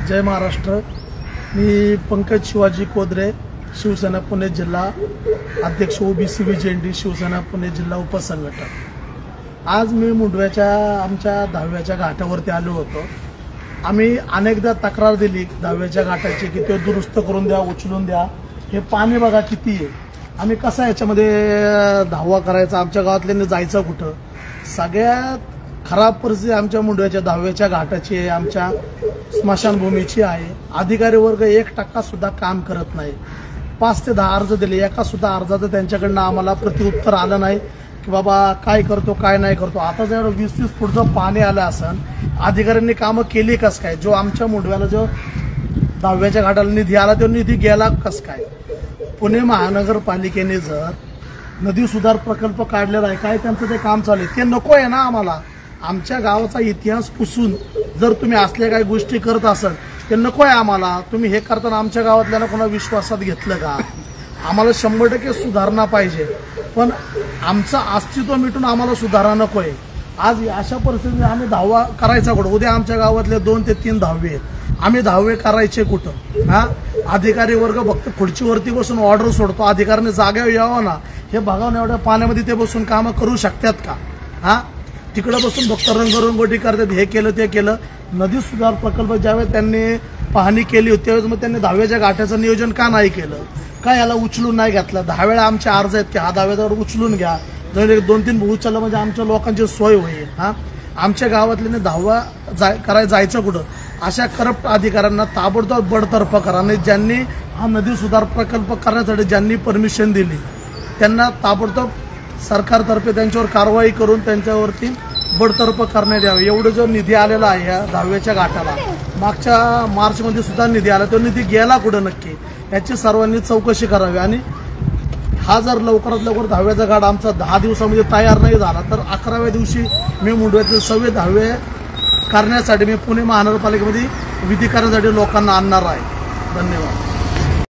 जय महाराष्ट्र। मी पंकज शिवाजी कोदरे, शिवसेना पुणे जिल्हा अध्यक्ष ओबीसी विजेंडी, शिवसेना पुणे जिल्हा उपसंघटक। आज मी मुंडव्याच्या आमच्या 10व्याच्या घाटावरती आलो होतो। आम्ही अनेकदा तक्रार दिली 10व्याच्या घाटाची की ते दुरुस्त करून द्या, उचलून द्या। हे पाणी बघा किती आहे, आम्ही कसा याच्यामध्ये धावा करायचा, आमच्या गावातल्यांनी जायचं कुठं। सगळ्यात खराब परिस्थिती आमच्या मुंडव्याच्या 10व्याच्या घाटाची आहे, आमच्या स्मशानभूमीची आहे। अधिकारी वर्ग 1% सुद्धा काम करत नाही। 5 ते 10 अर्ज दिले, एका सुद्धा अर्जाचं त्यांच्याकडनं आम्हाला प्रतिउत्तर आलं नाही की बाबा काय करतो काय नाही करतो। आता जर 20-20 फूटचं पाणी आलं असन, अधिकाऱ्यांनी कामं केली कस काय? जो आमच्या मुंडव्याला जो 10व्याच्या घाटाला निधी आला तो निधी गेला कस काय? पुणे महानगरपालिकेने जर नदी सुधार प्रकल्प काढलेला आहे, काय त्यांचं ते काम चालू आहे, ते नको आहे ना आम्हाला। आमच्या गावाचा इतिहास पुसून जर तुम्ही असल्या काही गोष्टी करत असाल ते नको आहे आम्हाला। तुम्ही हे करताना आमच्या गावातल्याला कोणा विश्वासात घेतलं का? आम्हाला 100% सुधारणा पाहिजे, पण आमचं अस्तित्व मिटून आम्हाला सुधारणा नको आहे। आज अशा परिस्थितीत आम्ही धावा करायचा कुठं? उद्या आमच्या गावातले 2 ते 3 दहावे आहेत, आम्ही दहावे करायचे कुठं? अधिकारी वर्ग फक्त खुर्चीवरती बसून ऑर्डर सोडतो। अधिकाऱ्याने जाग्यावर यावं ना, हे बघा ना, एवढ्या पाण्यामध्ये ते बसून कामं करू शकतात का? तिकडे बसून फक्त रंगरंगोटी करतात, हे केलं ते केलं। नदी सुधार प्रकल्प ज्यावेळेस त्यांनी पाहणी केली होती त्यावेळेस मग त्यांनी 10व्याच्या घाटाचं नियोजन का नाही केलं? का याला उचलून नाही घेतलं? 10 वेळा आमचे अर्ज आहेत की हा 10व्यावर उचलून घ्या, जर 2-3 उचललं म्हणजे आमच्या लोकांची सोय होईल। आमच्या गावातल्याने 10वा करायला जायचं कुठं? अशा करप्ट अधिकाऱ्यांना ताबडतोब बडतर्फ करा। आणि ज्यांनी हा नदी सुधार प्रकल्प करण्यासाठी ज्यांनी परमिशन दिली त्यांना ताबडतोब सरकारतर्फे त्यांच्यावर कारवाई करून त्यांच्यावरती बडतर्फ करण्यात यावे। एवढं जो निधी आलेला आहे या 10व्याच्या घाटाला, मागच्या मार्चमध्ये सुद्धा निधी आला, तो निधी गेला कुठं नक्की? याची सर्वांनी चौकशी करावी। आणि हा जर लवकरात लवकर 10व्याचा घाट आमचा 10 दिवसामध्ये तयार नाही झाला तर 11व्या दिवशी मी मुंडव्याचे 6वे 10वे करण्यासाठी मी पुणे महानगरपालिकेमध्ये विधी करण्यासाठी लोकांना आणणार आहे। धन्यवाद।